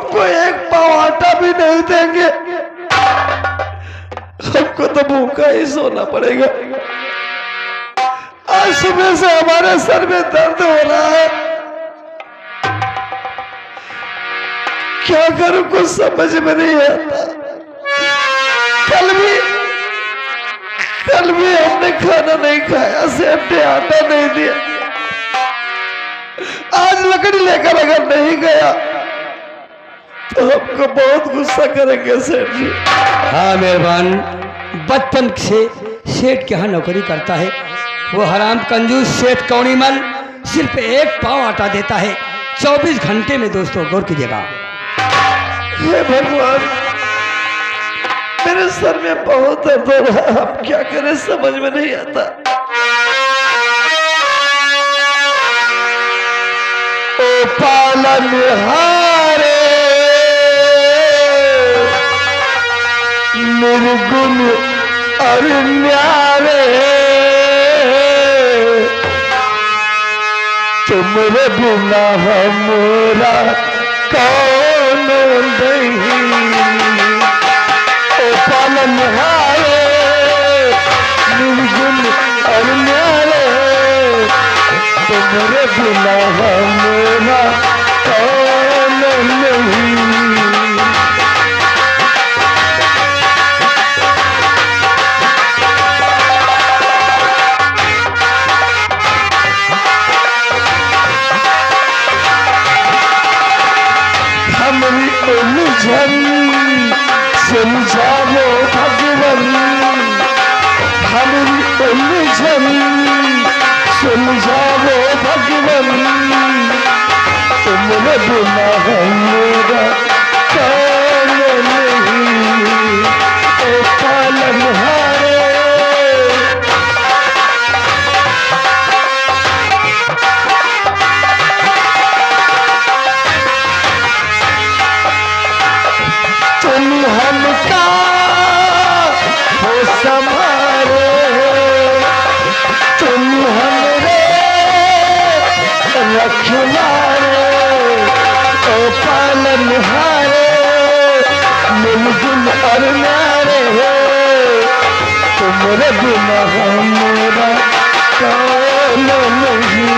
हमको एक पाव आटा भी नहीं देंगे। हमको तो भूखा ही सोना पड़ेगा। आज सुबह से हमारे सर में दर्द हो रहा है, क्या करूं कुछ समझ में नहीं आता। कल भी हमने खाना नहीं खाया, सेठ ने आटा नहीं दिया। आज लकड़ी लेकर अगर नहीं गया तो हमको बहुत गुस्सा करेंगे सेठ जी। हाँ मेहरबान, बचपन से सेठ के यहाँ नौकरी करता है। वो हराम कंजूस सेठ कौड़ीमल सिर्फ एक पाव आटा देता है। 24 घंटे में दोस्तों गौर कीजिएगा। हे भगवान, मेरे सर में बहुत दर्द हो रहा है, अब क्या करें समझ में नहीं आता। ओ पालनहारे निर्गुण और न्यारे, तुमरे बिना हमारा कौन नहीं। ओ पालनहारे निर्गुण और न्यारे, तुमरे बिना हमारा कौन नहीं। सुलझाओ भगवन, हमारी उलझन सुलझाओ भगवन, तुमने बिना हमारा कौन नहीं। ओ पालनहारे हमका हो संभारे, तुम हमरे रखवारे। ओ पालनहारे निर्गुण और न्यारे, तुमरे बिना हमारा कौन नहीं।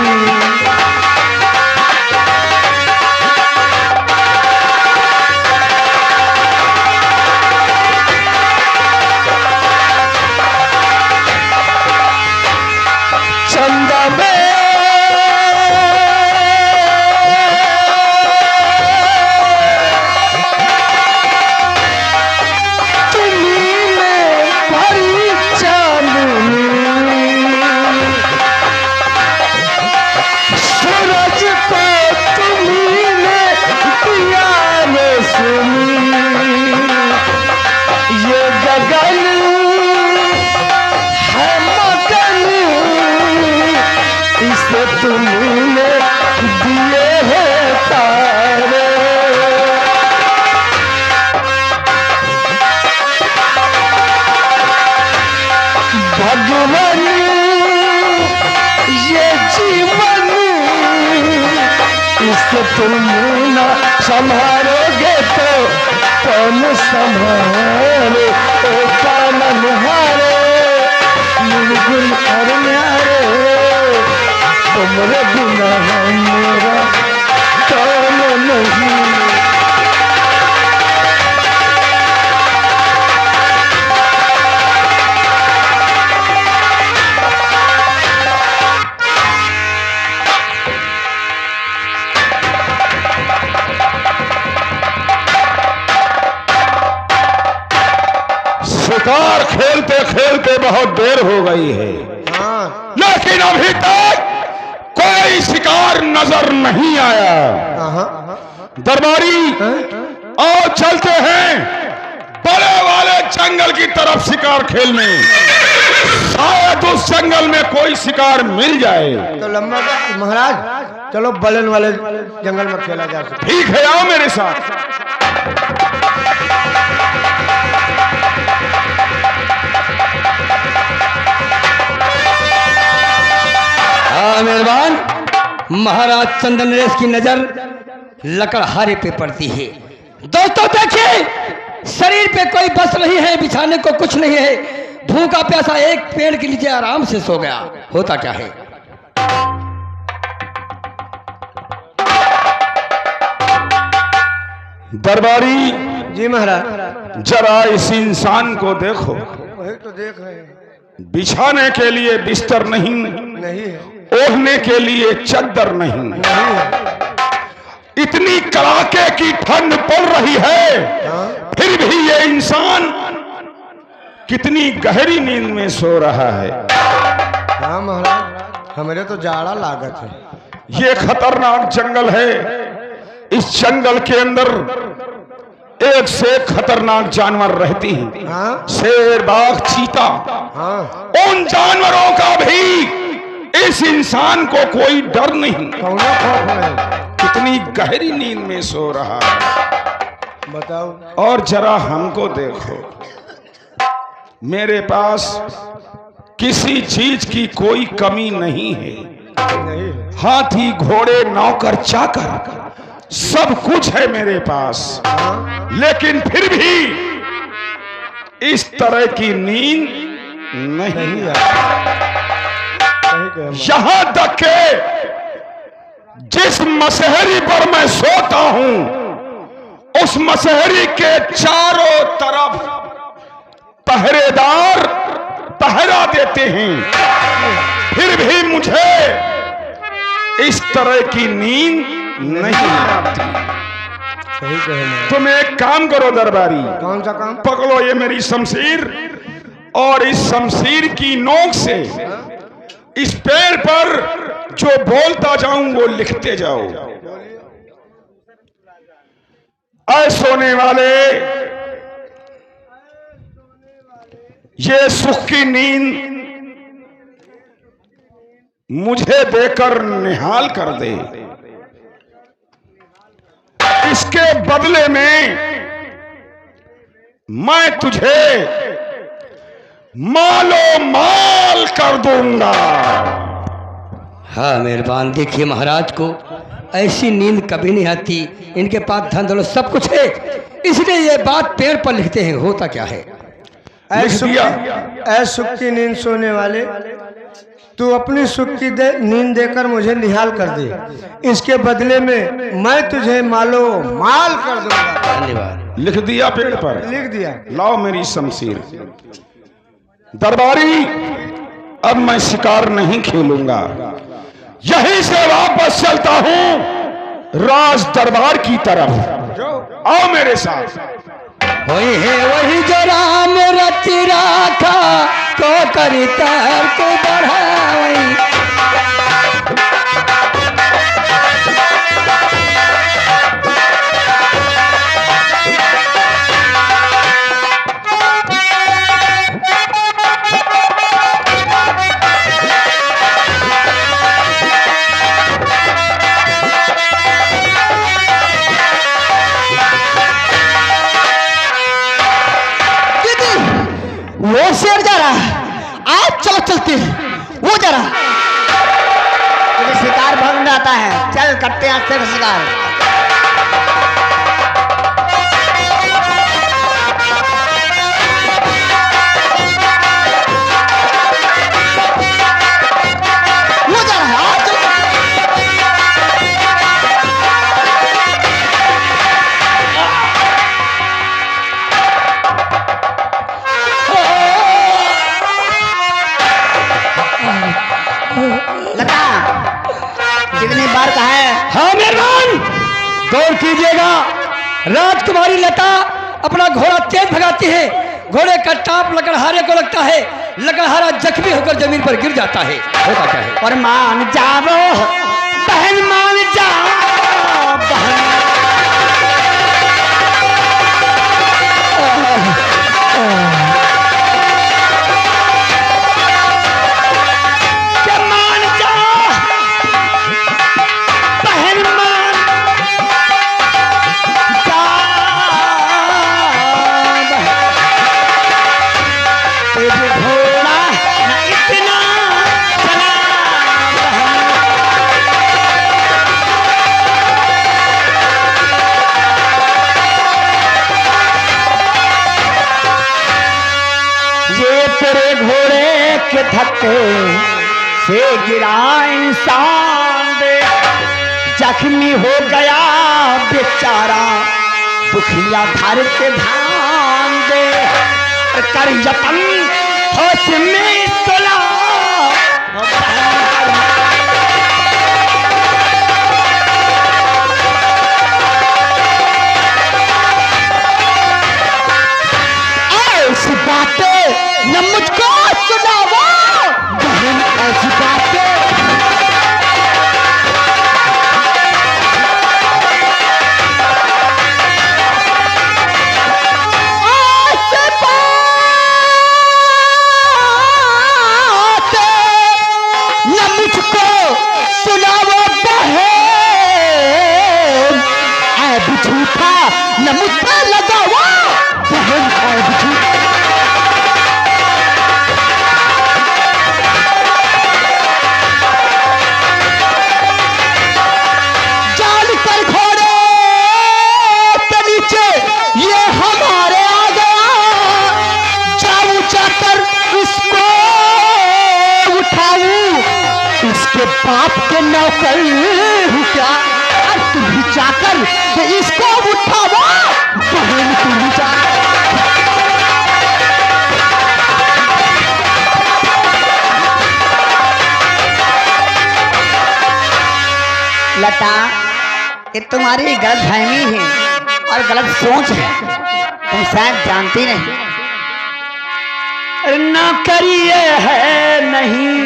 तुमने दिए हैं तारे, भगवान ये जीवन इसे तुम ना संभालोगे तो कौन संभाले। ओ पालनहारे निर्गुण और न्यारे, तुमरे बिना हमारा कौन नहीं। शिकार खेलते खेलते बहुत देर हो गई है, लेकिन अभी तक कोई शिकार नजर नहीं आया। दरबारी और चलते हैं बड़े वाले जंगल की तरफ शिकार खेलने, शायद उस जंगल में कोई शिकार मिल जाए। तो लंबा महाराज चलो बलन वाले जंगल में खेला जा सकता। ठीक है, आओ मेरे साथ। मेहरबान, महाराज चंदन नरेश की नजर लकड़हारे पे पड़ती है। दोस्तों देखिए, शरीर पे कोई बस नहीं है, बिछाने को कुछ नहीं है, भूखा प्यासा एक पेड़ के नीचे आराम से सो गया। होता क्या है? दरबारी जी महाराज। जरा इस इंसान को देखो, वही तो देख रहे हैं। बिछाने के लिए बिस्तर नहीं, नहीं है, ओढ़ने के लिए चद्दर नहीं, नहीं है। इतनी कड़ाके की ठंड पड़ रही है, फिर भी ये इंसान कितनी गहरी नींद में सो रहा है। हाँ महाराज, हमारे तो जाड़ा लागत है। ये खतरनाक जंगल है। इस जंगल के अंदर एक से खतरनाक जानवर रहती हैं। हाँ शेर, बाघ, चीता। हाँ, उन जानवरों का भी इस इंसान को कोई डर नहीं। कौनो खौफ नहीं। कितनी गहरी नींद में सो रहा है। बताओ। और जरा हमको देखो, मेरे पास किसी चीज की कोई कमी नहीं है। नहीं है। हाथी, घोड़े, नौकर, चाकर सब कुछ है मेरे पास, हाँ, लेकिन फिर भी इस तरह की नींद नहीं नहीं है। सही कहे महाराज। यहां तक के जिस मसहरी पर मैं सोता हूं, उस मसहरी के चारों तरफ पहरेदार पहरा देते हैं, फिर भी मुझे इस तरह की नींद नहीं आती। सही कहे महाराज। तुम एक काम करो दरबारी, कौन सा काम? पकड़ो ये मेरी शमशीर, और इस शमशीर की नोक से इस पेड़ पर जो बोलता जाऊं वो लिखते जाओ। ऐ सोने वाले, ये सुख की नींद मुझे देकर निहाल कर दे। इसके बदले में मैं तुझे मालो माल कर दूंगा। हाँ मेहरबान, देखिए महाराज को ऐसी नींद कभी नहीं आती। इनके पास धन दौलत सब कुछ है, इसलिए ये बात पेड़ पर लिखते हैं। होता क्या है? लिख दिया। ऐ सुख की नींद सोने वाले, तू अपनी सुख की नींद देकर मुझे निहाल कर दे। इसके बदले में मैं तुझे मालो माल कर दूंगा। धन्यवाद। लिख दिया पेड़ पर। लिख दिया। लाओ मेरी शमशीर। दरबारी, अब मैं शिकार नहीं खेलूंगा, यहीं से वापस चलता हूं राज दरबार की तरफ। आओ मेरे साथ। वही है वही जो राम रति राखा, तो करी तर को बढ़ावई। वो शेर जा रहा है, आज चलो चलते हैं। वो जा रहा तुझे शिकार भंग आता है, चल करते हैं शेर शिकार। वो जा रहा है, आज चलो। लता कितनी बार कहा है? हाँ मेहरबान, गौर कीजिएगा। राजकुमारी लता अपना घोड़ा तेज भगाती है। घोड़े का टाप लकड़हारे को लगता है, लकड़हारा जख्मी होकर जमीन पर गिर जाता है। होता क्या है? और मान जाओ बहन, मान जाओ बहन। के मान जाओ बहन, मान जाओ बहन। तेरे घोड़ा न इतना चला बहन। के धक्के से गिरा इंसान दे, जख्मी हो गया बेचारा दुखिया धर के ध्यान दे, कर यतन होश में सुला ऐसी बातें न मुझको सुनावा, बहन ऐसी बातें न मुझ पर लगावा, बहन ऐब झूठा। जान पर घोड़े के नीचे ये हमारे आ गया, जाऊं जाकर इसको उठाऊं, इसके बाप के नौकर हूँ क्या, तुम भी जाकर कि इसको उठावा, बहन तुम जा। लता, ये तुम्हारी गलतफहमी है और गलत सोच है, तुम शायद जानती नहीं। ना करिए है नहीं,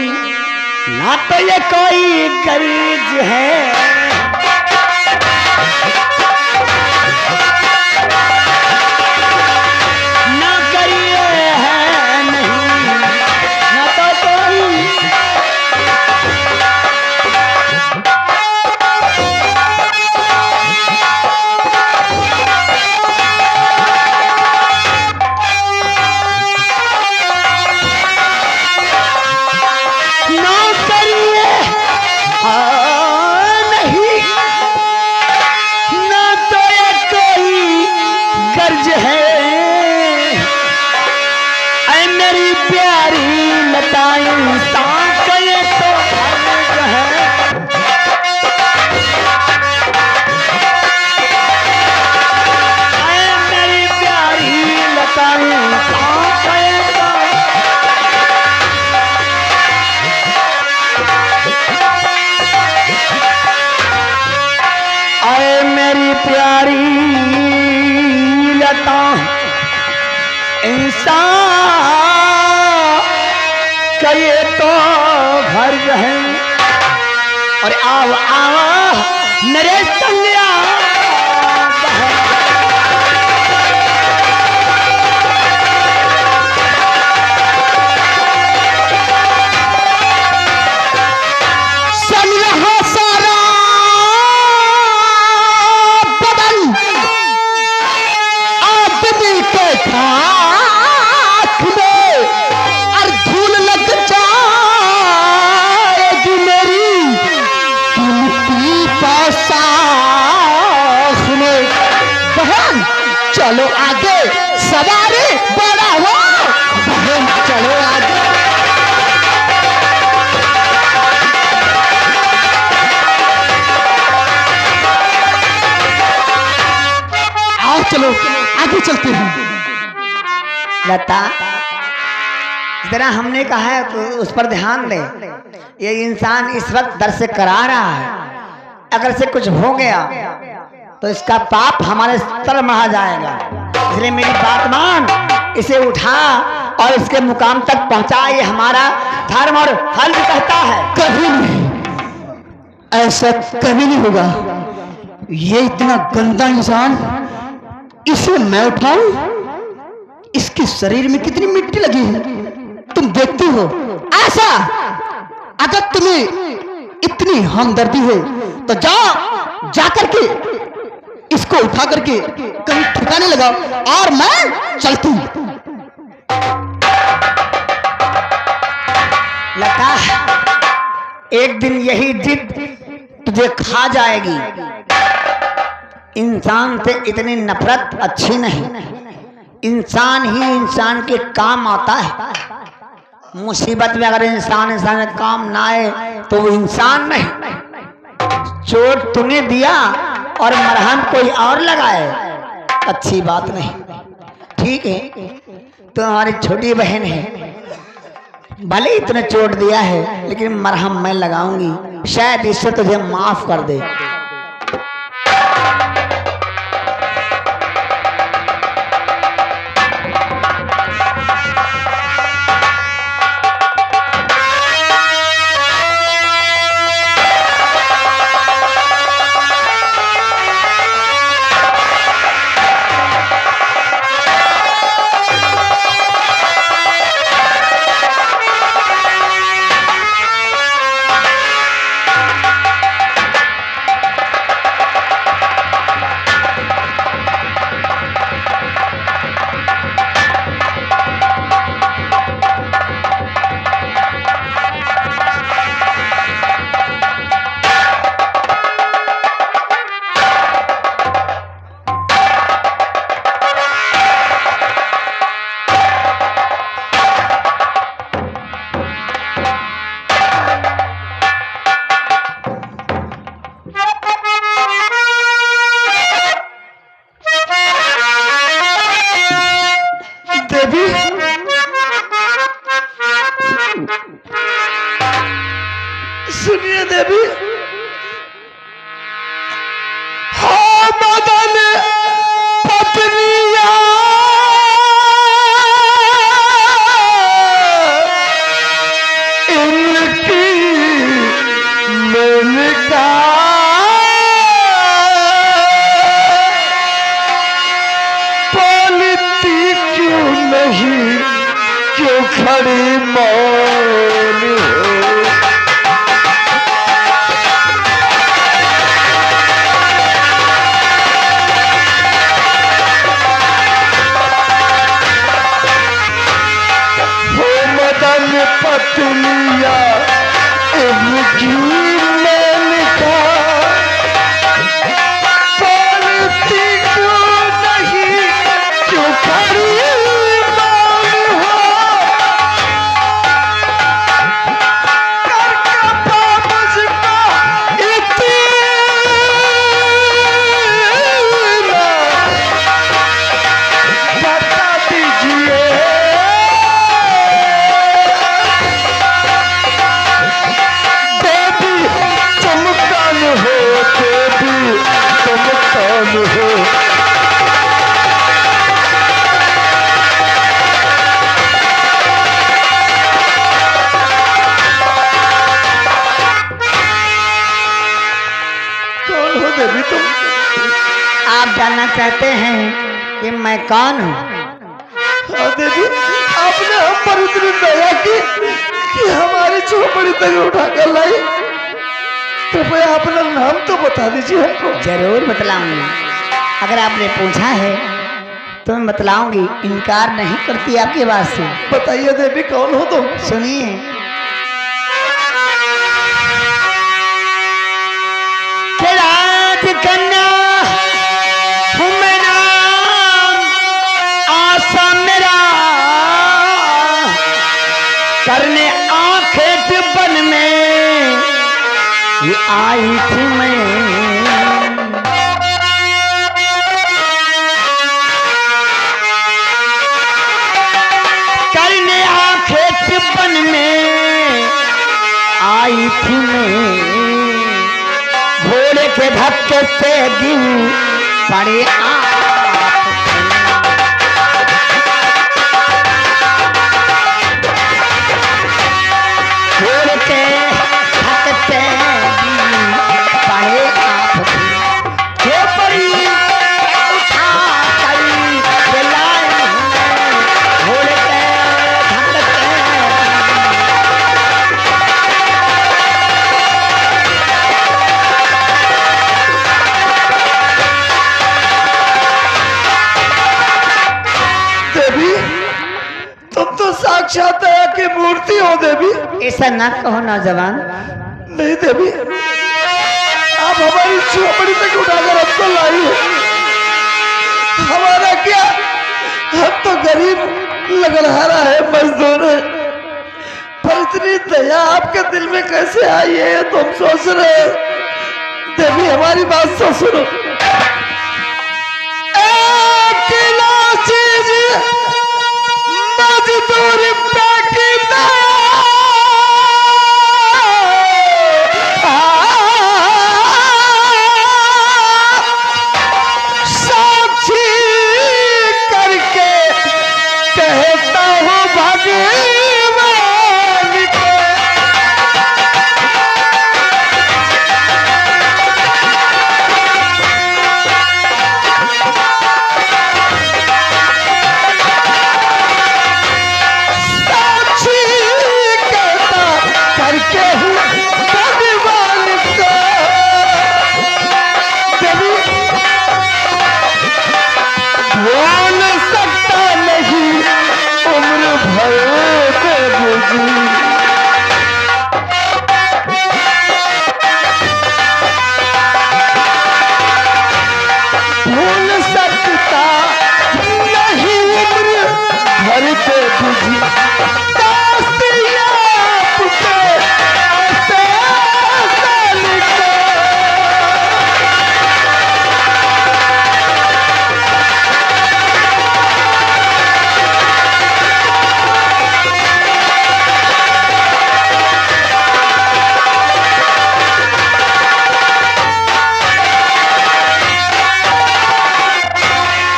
ना तो ये कोई कर्ज है, ये तो घर है और आओ आओ मेरे संगिया सन रहा सारा बदल आदमी के खाक में और धूल लग जाएगी मेरी कीमती पोशाक में। बहन चलो आगे सवारी बड़ा हो, बहन चलो आगे। आओ चलो आगे चलते हैं। लता जरा हमने कहा है तो उस पर ध्यान दे, ये इंसान इस वक्त दर्द से करा रहा है, अगर से कुछ हो गया तो इसका पाप हमारे सर मढ़ा जाएगा, इसलिए मेरी बात मान, इसे उठा और इसके मुकाम तक पहुंचा, ये हमारा धर्म और फर्ज कहता है। कभी नहीं, ऐसा कभी नहीं होगा। ये इतना गंदा इंसान, इसे मैं उठाऊं? इसके शरीर में कितनी मिट्टी लगी है तुम देखती हो। ऐसा अगर तुम्हें इतनी हमदर्दी है तो जाओ, जाकर के इसको उठा करके कहीं ठिकाने लगाओ और मैं चलती हूं। लता एक दिन यही जिद तुझे खा जाएगी। इंसान से इतनी नफरत अच्छी नहीं, इंसान ही इंसान के काम आता है। मुसीबत में अगर इंसान इंसान का काम ना आए तो वो इंसान नहीं। चोट तूने दिया और मरहम कोई और लगाए, अच्छी बात नहीं। ठीक है, तो हमारी छोटी बहन है, भले ही तूने चोट दिया है लेकिन मरहम मैं लगाऊंगी, शायद इससे तुझे माफ कर दे। देवी सुनिए देवी, हाँ मदन पत्निया इनकी मिलका बोलती क्यों नहीं, क्यों खड़ी मौन हो। पत्निया इनकी मेनका बोलती क्यों नहीं, क्यों खड़ी मौन हो। कर कपा मुझको इतना बता दीजिए, हो कौन हो देवी तुम? आप जानना चाहते हैं कि मैं कौन हूँ? हाँ देवी, आपने हम पर इतनी दया की कि हमारी झोपड़ी तक उठाकर लाई। कृपया अपना नाम तो बता दीजिए हमको। जरूर बतलाऊंगी, अगर आपने पूछा है तो मैं बतलाऊंगी, इनकार नहीं करती आपकी बात से। बताइए देवी कौन हो तुम? सुनिए, कन्या हूँ मैं, नाम आशा मेरा, करने आखेट बन में ये आई थी मैं। करने आखेट बन में आई थी मैं, घोड़े के धक्के से गिर पड़े आप। घोड़े के धक्के से गिर पड़े आप, झोपड़ी उठा कर के लाए घोड़े के धक्के से। देवी तुम तो साक्षात दया की मूर्ति हो देवी। ऐसा ना कहो नौजवान। नहीं देवी, आप हमारी झोपड़ी तक उठाकर हमको लाई है। हमारा क्या, हम तो गरीब लगड़हारा है, मजदूर है। पर इतनी दया आपके दिल में कैसे आई है तुम सोच रहे हो? देवी हमारी बात तो सुनो। एक चीज मजदूर पे की साक्षी करके कहता हूँ भगवान को। साक्षी कहता करके हूँ भगवान को। देवी बोल सकता नहीं उम्र भर के बुझी। भूल सकता नहीं उम्र भर के बुझी। दास्तियाब पे ऐसे लिखो।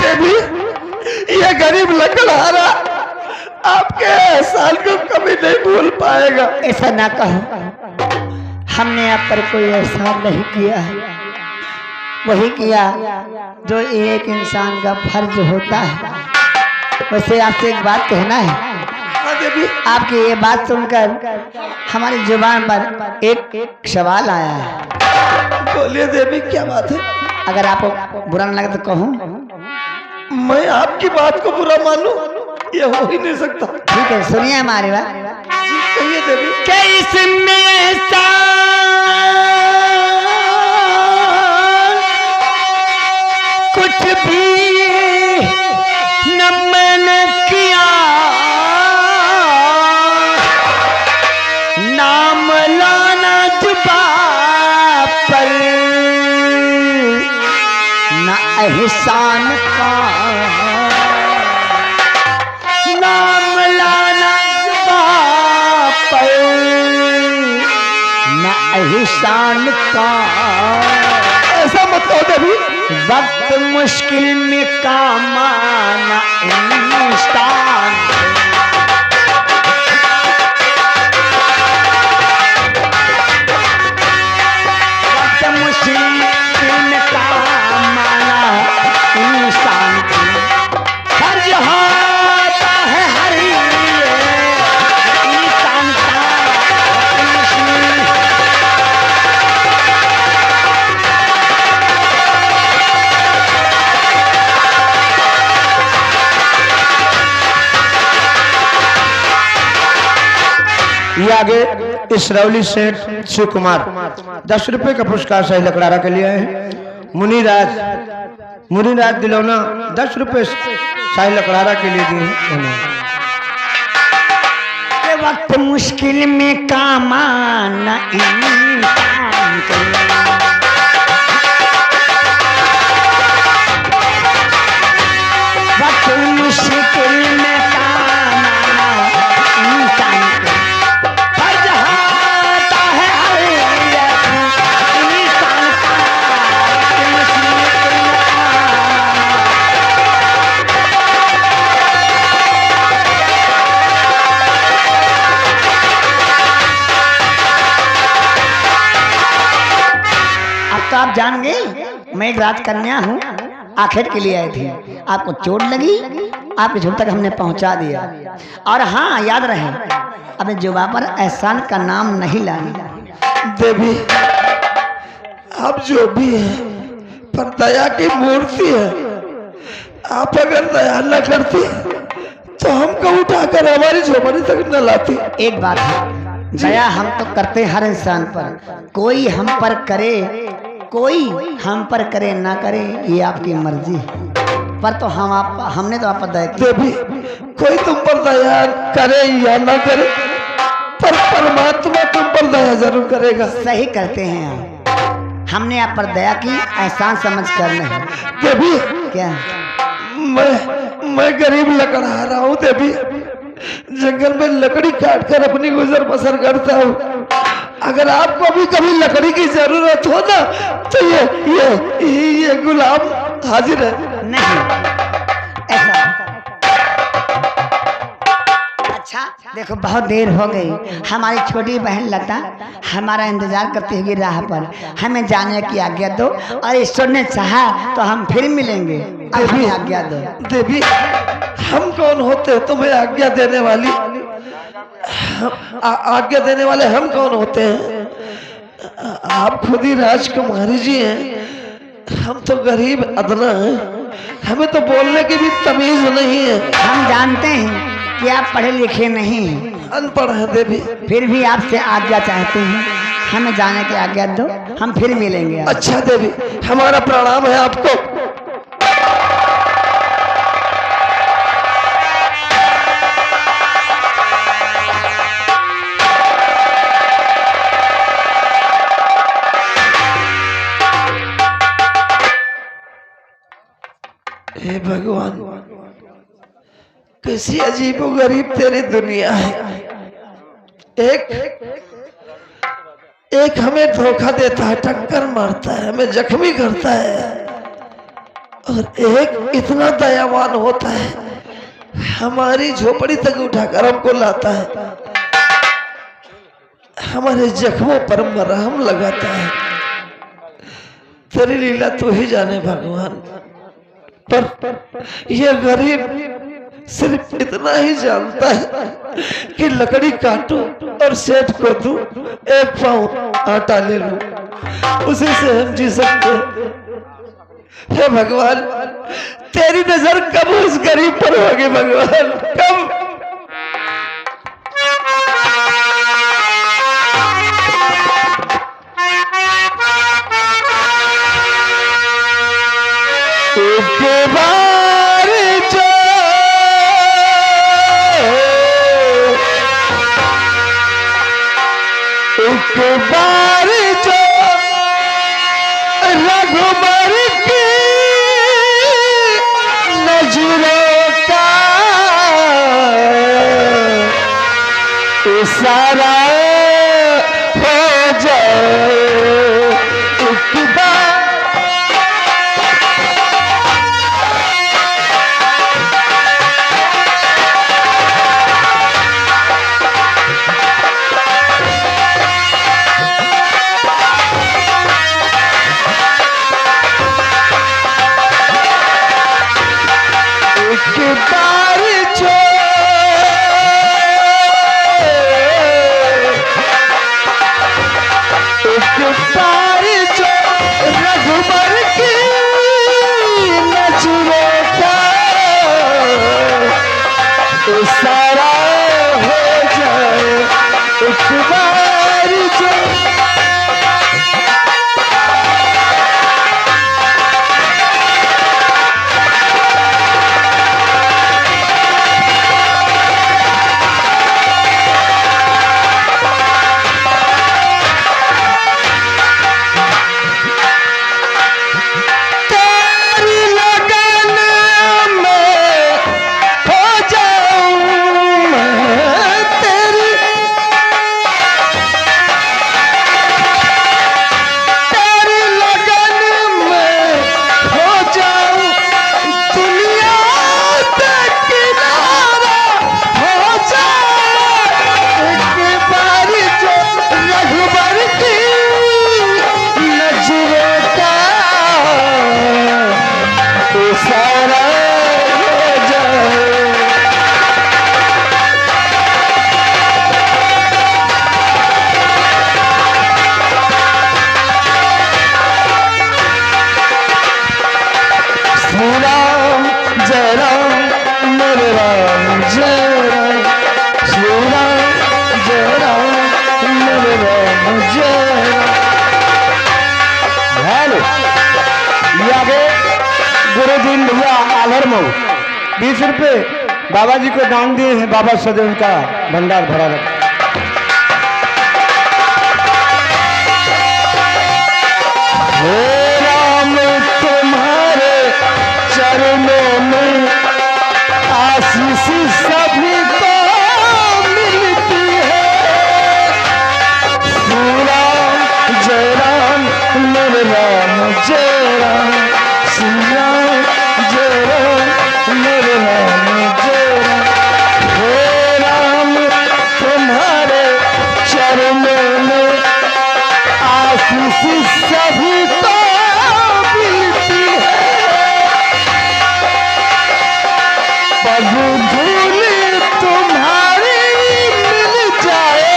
देवी ये गरीब लकड़हारा आपके एहसान को कभी नहीं भूल पाएगा। ऐसा ना कहो, हमने आप पर कोई एहसान नहीं किया है, वही किया जो एक इंसान का फर्ज होता है। वैसे आपसे एक बात कहना है, हाँ देवी। आपकी ये बात सुनकर हमारी जुबान पर एक सवाल आया है। बोलिए देवी क्या बात है? अगर आपको बुरा न लगे तो कहूँ? मैं आपकी बात को बुरा मानूं? ये हो ही नहीं सकता। ठीक है, सुनिए हमारी बात। कहिए देवी। कुछ भी न मैंने किया, नाम लाना जुबान पर, न एहसान का नाम लाना जुबान पर, न एहसान का। ऐसा मत कहो देवी। वक्त मुश्किल में काम आना इंसान। वक्त मुश्किल में काम आना इंसान। फर्ज होता है हर इंसान का। ये आगे इसरौली सेठ शिव कुमार 10 रुपए का पुरस्कार शाही लकड़ारा के लिए है। मुनीराज दिलौना 10 रुपए शाही लकड़ारा के लिए दिए हैं। वक्त मुश्किल में काम आना इंसान को। वक्त मुश्किल में काम आना इंसान को। फर्ज होता है हर इंसान का। वक्त मुश्किल में काम तो आप जान गए मैं एक राजकन्या हूँ, आखिर के लिए आई थी। आपको चोट लगी, आपके झूठ तक हमने पहुँचा दिया। और हाँ, याद रहे अपने जुबा पर एहसान का नाम नहीं लाना। देवी आप जो भी हैं पर दया की मूर्ति है। आप अगर दया न करती तो हमको उठाकर हमारी झोपड़ी तक न लाती। एक बात है, दया हम तो करते हर इंसान पर, कोई हम पर करे कोई हम पर करे ना करे ये आपकी मर्जी है। पर तो हमने तो आप पर दया की। देवी कोई तुम पर दया करे या ना करे, पर परमात्मा तुम पर दया जरूर करेगा। सही करते हैं आप, हमने आप पर दया की, एहसान समझ कर नहीं। देवी क्या? मैं गरीब लकड़ा रहा हूँ देवी, जंगल में लकड़ी काट कर अपनी गुजर बसर करता हूँ। अगर आपको भी कभी लकड़ी की जरूरत हो ना तो ये गुलाम हाजिर है। नहीं ऐसा। अच्छा देखो बहुत देर हो गई, हमारी छोटी बहन लता हमारा इंतजार करती होगी राह पर, हमें जाने की आज्ञा दो, और ईश्वर ने चाहा तो हम फिर मिलेंगे। अब हमें आज्ञा दो। देवी हम कौन होते हैं तुम्हें आज्ञा देने वाली? आज्ञा देने वाले हम कौन होते हैं? आप खुद ही राजकुमारी जी हैं, हम तो गरीब अदना हैं, हमें तो बोलने की भी तमीज नहीं है। हम जानते हैं कि आप पढ़े लिखे नहीं हैं, अनपढ़ है देवी, फिर भी आपसे आज्ञा चाहते हैं, हमें जाने की आज्ञा दो, हम फिर मिलेंगे। अच्छा देवी हमारा प्रणाम है आपको। हे भगवान कैसी अजीबो गरीब तेरी दुनिया है। एक हमें धोखा देता है, टक्कर मारता है, हमें जख्मी करता है, और एक इतना दयावान होता है, हमारी झोपड़ी तक उठाकर हमको लाता है, हमारे जख्मों पर मरहम लगाता है। तेरी लीला तू ही जाने भगवान। पर यह गरीब सिर्फ इतना ही जानता है कि लकड़ी काटूं और सेठ को दूं, एक पाँव आटा ले लूं, उसी से हम जी सकते हैं। हे भगवान तेरी नजर कब उस गरीब पर होगी भगवान, कब? एक बार जो रघुबर की नजरों का इशारा हो जाए, एक बार रघुबर की नजरों का इशारा हो जाए, एक बार जो गुरुदीन भैया आलर मऊ 20 रुपये बाबा जी को दान दिए हैं, बाबा सदैव का भंडार भरा रखा। हे राम तुम्हारे चरणों में आशीष सभी को मिलती है। श्री राम जय राम मेरे राम जय राम, श्री राम जय राम मेरे राम जय राम। हे राम तुम्हारे चरणों में आशीष सभी को मिलती है। पग धूल तुम्हारी मिल जाए,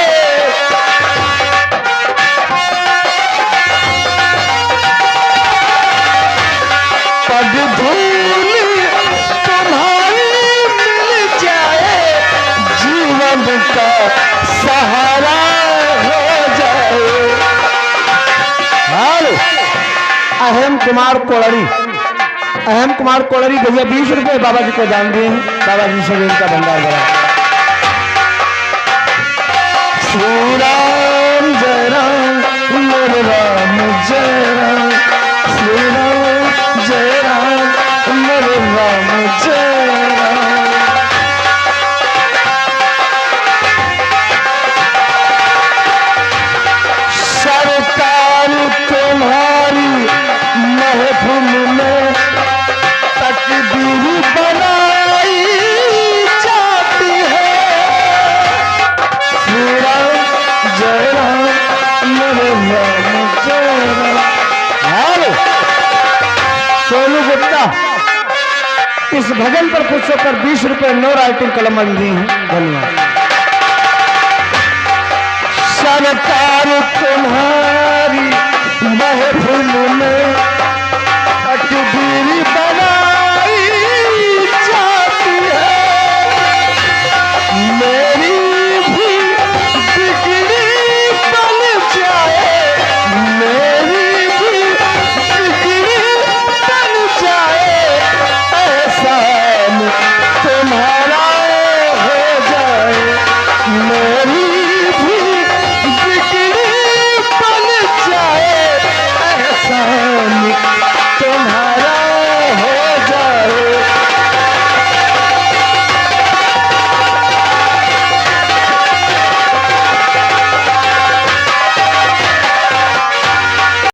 पग धूल तुम्हारी मिल जाए, जीवन का सहारा हो जाए। अहम कुमार कोड़री, अहम कुमार कोड़री भैया 20 रुपए बाबा जी को दान दिए हैं। बाबा जी से इनका भंडार भरा। श्री राम जय राम मेरे राम जय राम, श्री राम जय राम मेरे राम जय राम। सरकार तुम्हारी महफिल में तकदीर बनाई जाती है। श्री राम जय राम मेरे राम जय राम। सोनू गुप्ता इस भजन पर खुश होकर 20 रुपए 9 राइटिंग कलम दी हैं। धन्यवाद। सरकार तुम्हारी